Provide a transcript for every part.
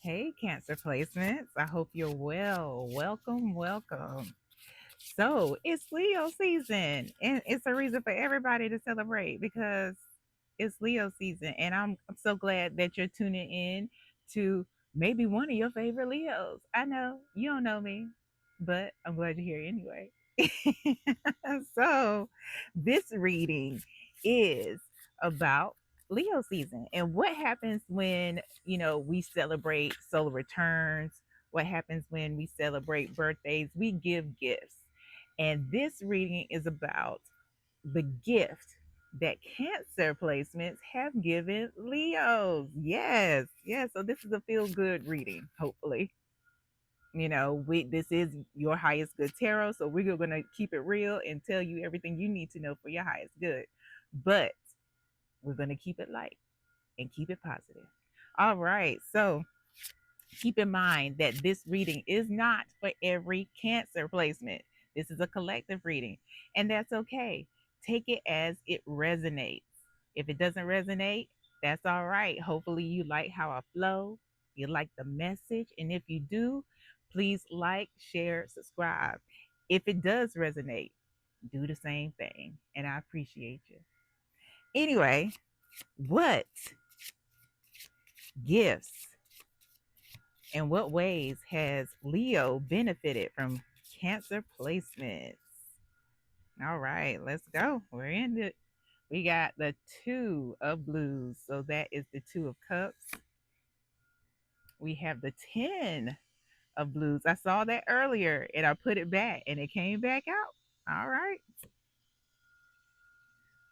Hey, Cancer Placements. I hope you're well. Welcome, welcome. So it's Leo season, and it's a reason for everybody to celebrate because it's Leo season. And I'm so glad that you're tuning in to maybe one of your favorite Leos. I know you don't know me, but I'm glad you're here anyway. So, this reading is about Leo season and what happens when, we celebrate solar returns, what happens when we celebrate birthdays, we give gifts. And this reading is about the gift that Cancer placements have given Leos. Yes, yes. So this is a feel good reading, hopefully. This is your highest good tarot, so we're going to keep it real and tell you everything you need to know for your highest good. But we're going to keep it light and keep it positive. All right. So keep in mind that this reading is not for every Cancer placement. This is a collective reading, and that's okay. Take it as it resonates. If it doesn't resonate, that's all right. Hopefully, you like how I flow, you like the message, and if you do, please like, share, subscribe. If it does resonate, do the same thing, and I appreciate you. Anyway, what gifts in what ways has Leo benefited from Cancer placements? All right, let's go. We're in it. We got the Two of Blues. So that is the Two of Cups. We have the 10 of Blues. I saw that earlier and I put it back and it came back out. All right.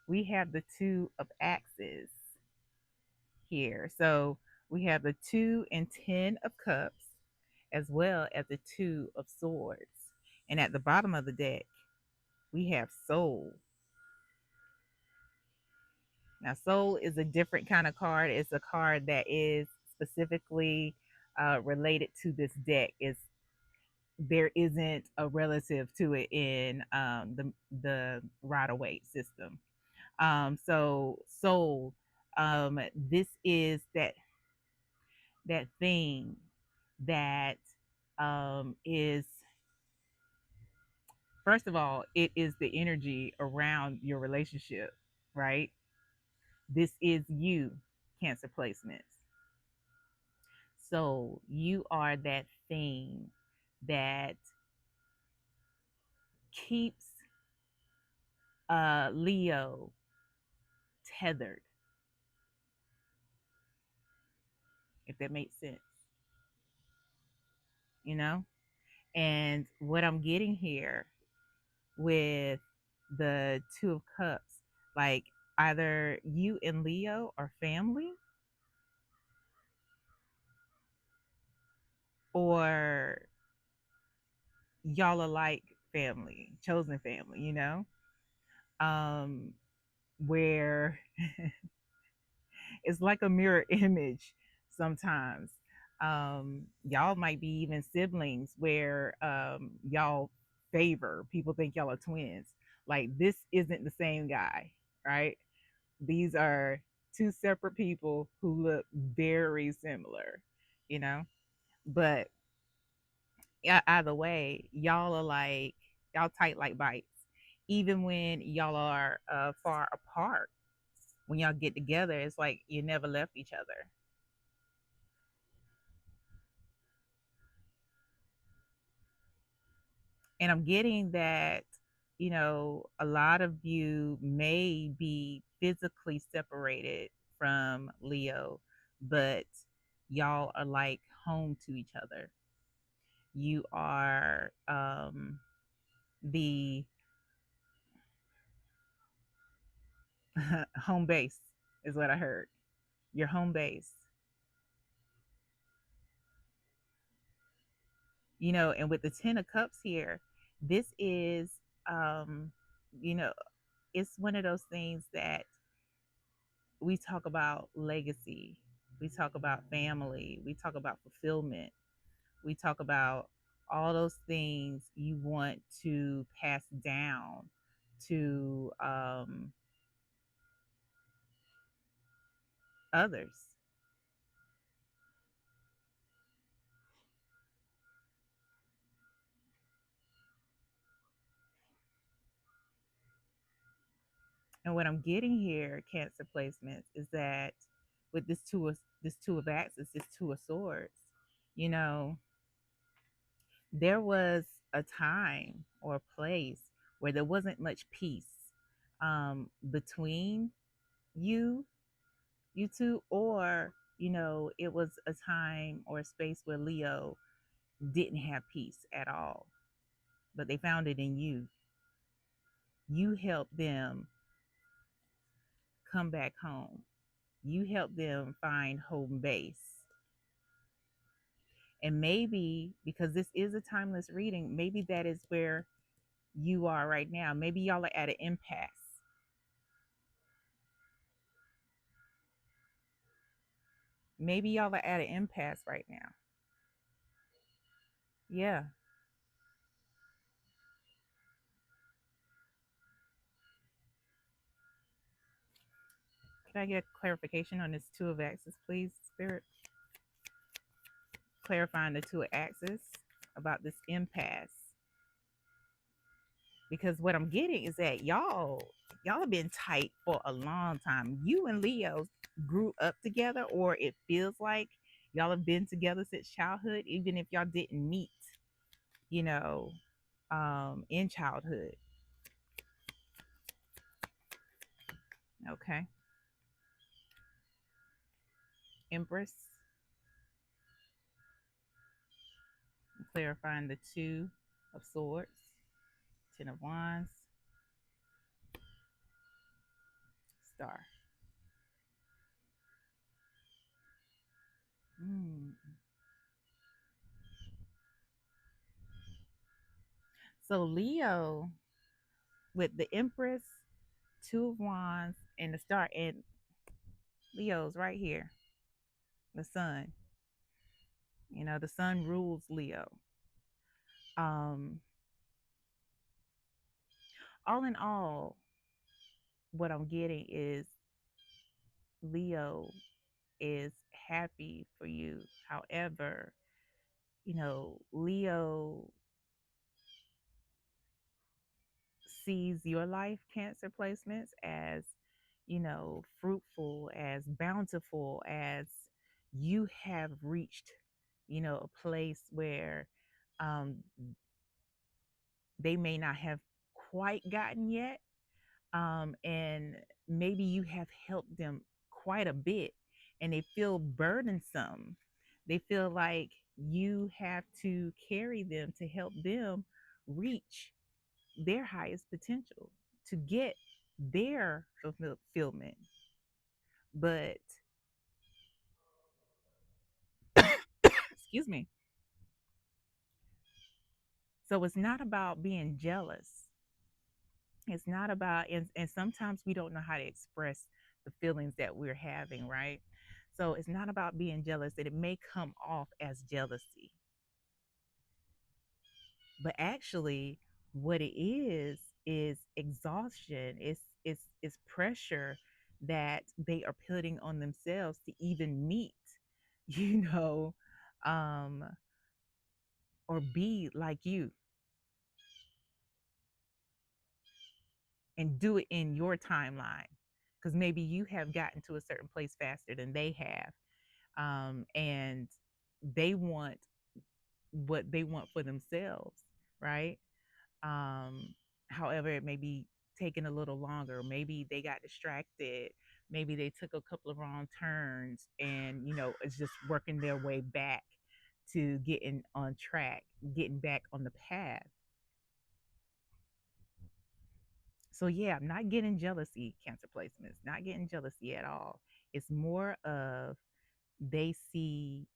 We have the Two of Axes here. So we have the 2 and 10 of Cups as well as the 2 of Swords. And at the bottom of the deck, we have Soul. Now, Soul is a different kind of card. It's a card that is specifically related to this deck. There isn't a relative to it in the Rider Waite system. So Soul, this is that thing that is, first of all, it is the energy around your relationship, right? This is you, Cancer placements. So you are that thing that keeps Leo tethered, if that makes sense, you know? And what I'm getting here with the Two of Cups, like either you and Leo are family or y'all are like family, chosen family, Um, where it's like a mirror image sometimes. Y'all might be even siblings where y'all favor, people think y'all are twins. Like, this isn't the same guy, right? These are two separate people who look very similar, you know? But yeah, either way, y'all are like, y'all tight like bites. Even when y'all are far apart, when y'all get together, it's like you never left each other. And I'm getting that, a lot of you may be physically separated from Leo, but y'all are like home to each other. You are the home base, is what I heard. Your home base, and with the 10 of Cups here, this is, um, you know, it's one of those things that we talk about legacy, we talk about family, we talk about fulfillment, we talk about all those things you want to pass down to others. And what I'm getting here, Cancer placements, is that with this two of axes, this two of swords, you know, there was a time or a place where there wasn't much peace between you you two, or it was a time or a space where Leo didn't have peace at all, but they found it in you. You helped them come back home. You helped them find home base. And maybe because this is a timeless reading, maybe that is where you are right now. Maybe y'all are at an impasse. Maybe y'all are at an impasse right now. Yeah. Can I get clarification on this two of axes, please, Spirit? Clarifying the two of axes about this impasse. Because what I'm getting is that y'all have been tight for a long time. You and Leo grew up together, or it feels like y'all have been together since childhood, even if y'all didn't meet, you know, in childhood. Okay. Empress, clarifying the two of swords, ten of wands, star. Mm. So Leo with the Empress, two of wands, and the star, and Leo's right here, the sun. The sun rules Leo. Um, all in all, what I'm getting is Leo is happy for you. However, Leo sees your life Cancer placements as, fruitful, as bountiful, as you have reached, a place where um, they may not have quite gotten yet. And maybe you have helped them quite a bit, and they feel burdensome. They feel like you have to carry them to help them reach their highest potential, to get their fulfillment. But excuse me. So it's not about being jealous. It's not about, and sometimes we don't know how to express the feelings that we're having, right? So it's not about being jealous, that it may come off as jealousy, but actually what it is exhaustion. It's pressure that they are putting on themselves to even meet, you know um or be like you, and do it in your timeline, because maybe you have gotten to a certain place faster than they have, and they want what they want for themselves, right? um However, it may be taking a little longer. Maybe they got distracted, maybe they took a couple of wrong turns, and it's just working their way back to getting on track, getting back on the path. So yeah, I'm not getting jealousy, Cancer placements, not getting jealousy at all. It's more of, they see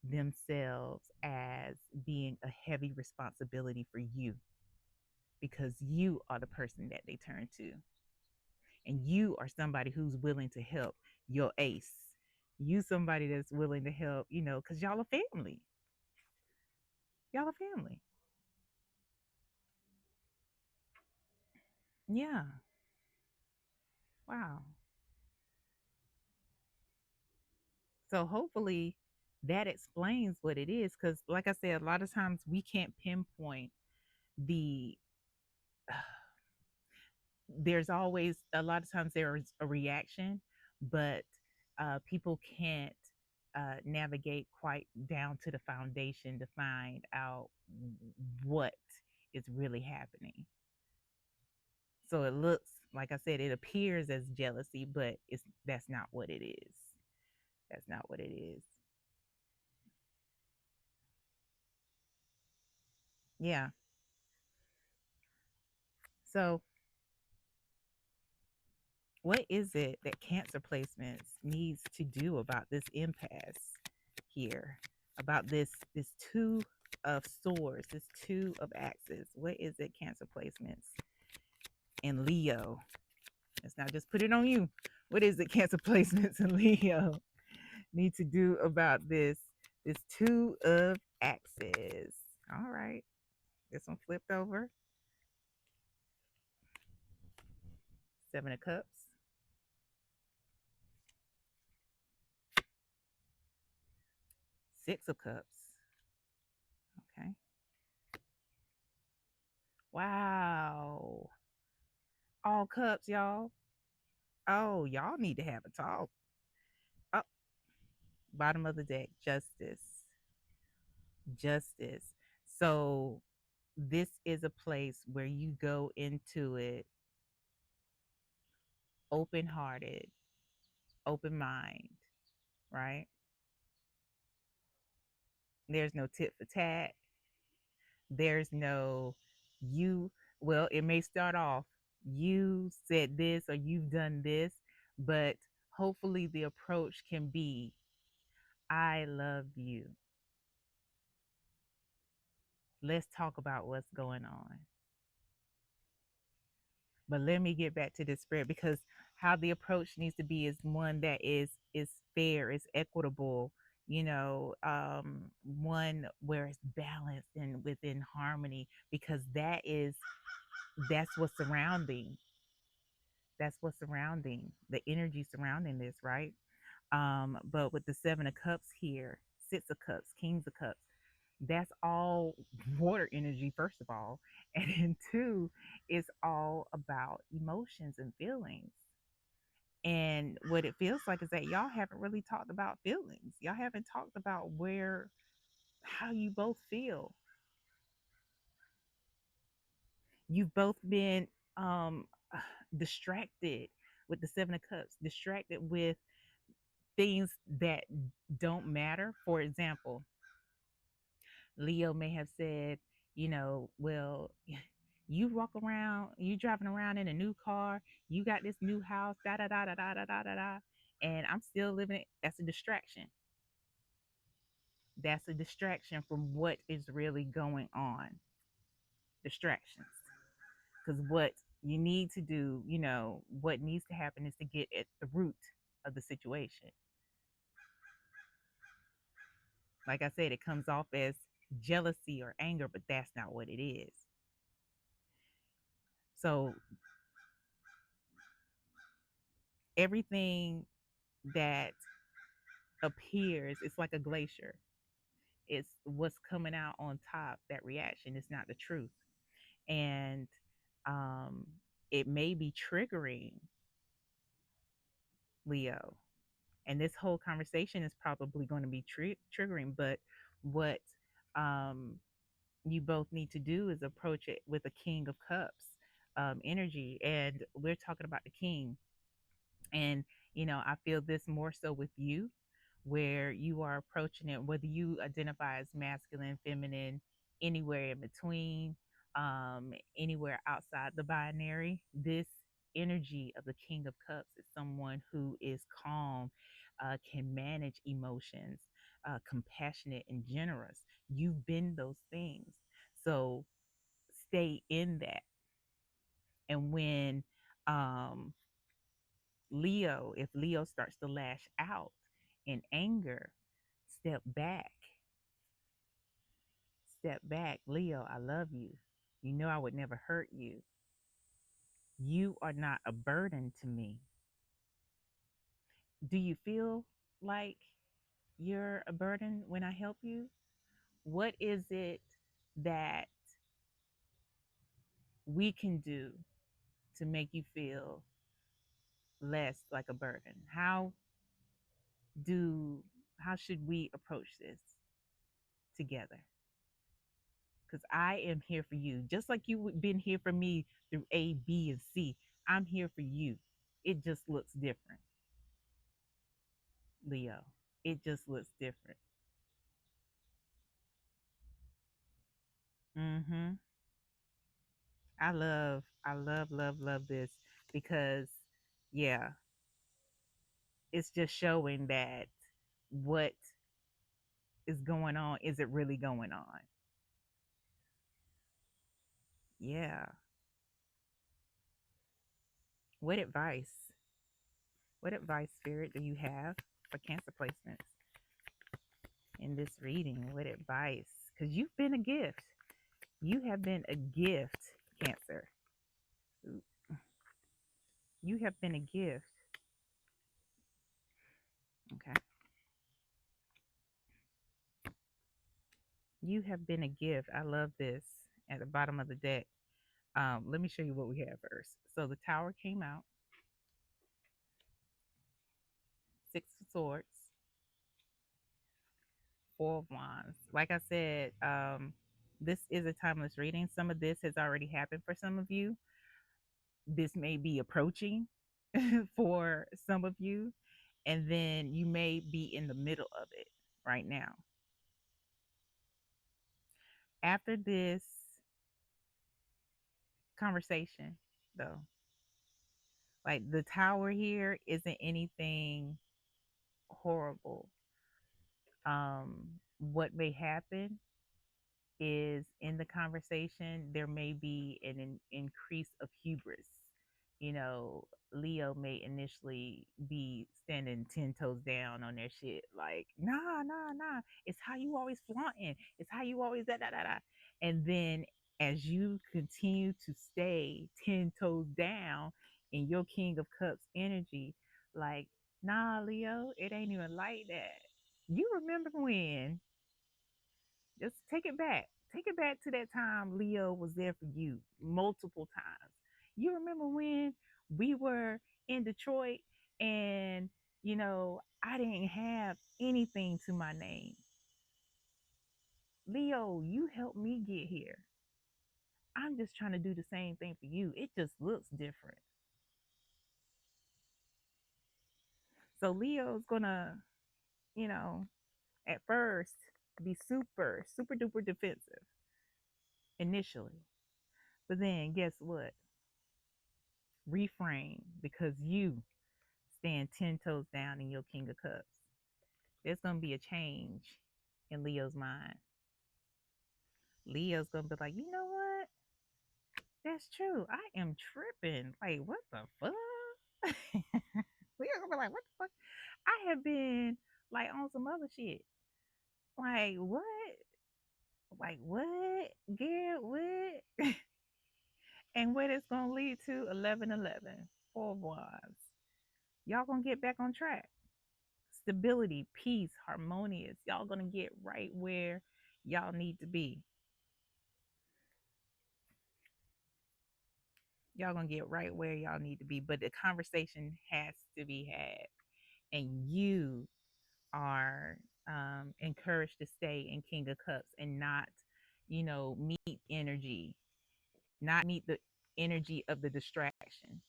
themselves as being a heavy responsibility for you, because you are the person that they turn to, and you are somebody who's willing to help your ace. You somebody that's willing to help, because y'all are family. Y'all are family. Yeah. Wow. So hopefully that explains what it is, because like I said, a lot of times we can't pinpoint the there's always a lot of times there's a reaction, but people can't navigate quite down to the foundation to find out what is really happening. So it looks, like I said, it appears as jealousy, but it's that's not what it is. That's not what it is. Yeah. So what is it that Cancer placements needs to do about this impasse here? About this two of swords, this two of axes. What is it, Cancer placements and Leo? Let's not just put it on you. What is it, Cancer placements and Leo need to do about this two of axes? All right. This one flipped over. Seven of Cups. Six of Cups. Okay. Wow. All cups, y'all. Oh, y'all need to have a talk. Oh, bottom of the deck, justice. Justice. So this is a place where you go into it open hearted, open mind, right? There's no tit for tat. There's no you, well, it may start off, you said this or you've done this, but hopefully the approach can be, I love you. Let's talk about what's going on. But let me get back to this spread, because how the approach needs to be is one that is fair, is equitable, one where it's balanced and within harmony, because that's what's surrounding, the energy surrounding this, right? But with the seven of cups here, six of cups, kings of cups, that's all water energy, first of all. And then two, it's all about emotions and feelings. And what it feels like is that y'all haven't really talked about feelings. Y'all haven't talked about how you both feel. You've both been um distracted with the seven of cups, distracted with things that don't matter. For example, Leo may have said, well, you walk around, you driving around in a new car, you got this new house, da da da da da da da da da, and I'm still living it. That's a distraction. That's a distraction from what is really going on. Distractions. Because what you need to do, what needs to happen is to get at the root of the situation. Like I said, it comes off as jealousy or anger, but that's not what it is. So everything that appears, it's like a glacier. It's what's coming out on top, that reaction. It's not the truth. And um, it may be triggering Leo. And this whole conversation is probably going to be triggering. But what um, you both need to do is approach it with a King of Cups energy. And we're talking about the King. And, I feel this more so with you, where you are approaching it, whether you identify as masculine, feminine, anywhere in between, anywhere outside the binary. This energy of the King of Cups is someone who is calm, can manage emotions, compassionate, and generous. You've been those things. So stay in that. And when um, if Leo starts to lash out in anger, step back. Step back. Leo, I love you. You know I would never hurt you. You are not a burden to me. Do you feel like you're a burden when I help you? What is it that we can do to make you feel less like a burden? Do how should we approach this together? Because I am here for you, just like you've been here for me through A, B, and C. I'm here for you. It just looks different, Leo. It just looks different. Mm-hmm. I love this because, yeah, it's just showing that what is going on is it really going on? Yeah. What advice? What advice, Spirit, do you have for Cancer placements in this reading? What advice? Because you've been a gift. You have been a gift, Cancer. You have been a gift. Okay. You have been a gift. I love this at the bottom of the deck. Let me show you what we have first. So the tower came out, Six of Swords, Four of Wands. Like I said, this is a timeless reading. Some of this has already happened for some of you. This may be approaching for some of you, and then you may be in the middle of it right now. After this conversation, though, like the tower here isn't anything horrible. What may happen is in the conversation, there may be an increase of hubris. Leo may initially be standing 10 toes down on their shit, like, nah, nah, nah. It's how you always flaunting. It's how you always da da da da. And then as you continue to stay 10 toes down in your King of Cups energy, like, nah, Leo, it ain't even like that. You remember when just take it back. Take it back to that time Leo was there for you multiple times. You remember when we were in Detroit and, I didn't have anything to my name. Leo, you helped me get here. I'm just trying to do the same thing for you. It just looks different. So Leo's gonna, you know, at first be super, super duper defensive initially. But then guess what? Reframe because you stand 10 toes down in your King of Cups. There's going to be a change in Leo's mind. Leo's going to be like, you know what? That's true. I am tripping. Like, what the fuck? Leo's going to be like, what the fuck? I have been like on some other shit. Like, what? Like, what? Garrett, what? And what it's going to lead to 1111, Four of Wands. Y'all going to get back on track. Stability, peace, harmonious. Y'all gonna get right where y'all need to be. Y'all gonna get right where y'all need to be. But the conversation has to be had, and you are encouraged to stay in King of Cups and not, meet energy, not meet the energy of the distraction.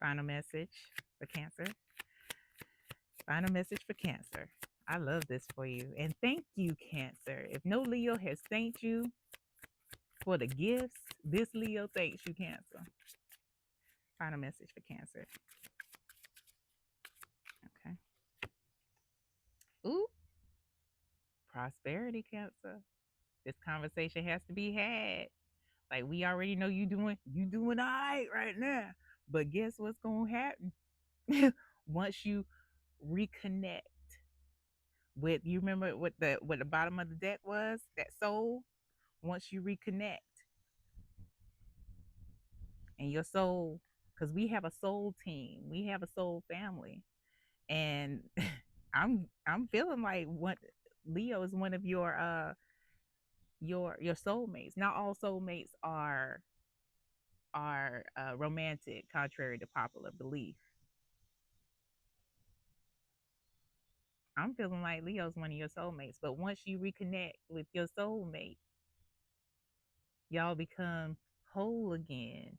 Final message for Cancer. Final message for Cancer. I love this for you. And thank you, Cancer. If no Leo has thanked you for the gifts, this Leo thanks you, Cancer. Final message for Cancer. Okay. Ooh, prosperity, Cancer. This conversation has to be had. Like we already know you doing all right now. But guess what's gonna happen? Once you reconnect with, you remember what the bottom of the deck was? That soul. Once you reconnect and your soul, because we have a soul team, we have a soul family, and I'm feeling like what Leo is one of your soulmates. Not all soulmates are romantic, contrary to popular belief. I'm feeling like Leo's one of your soulmates, but once you reconnect with your soulmate, y'all become whole again.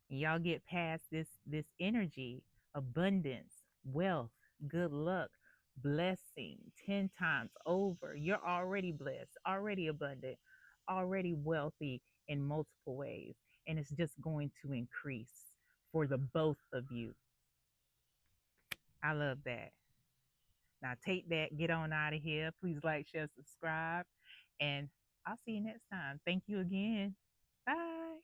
Y'all get past this energy, abundance, wealth, good luck, blessing 10 times over. You're already blessed, already abundant, already wealthy in multiple ways, and it's just going to increase for the both of you. I love that. Now take that, get on out of here. Please like, share, subscribe, and I'll see you next time. Thank you again. Bye.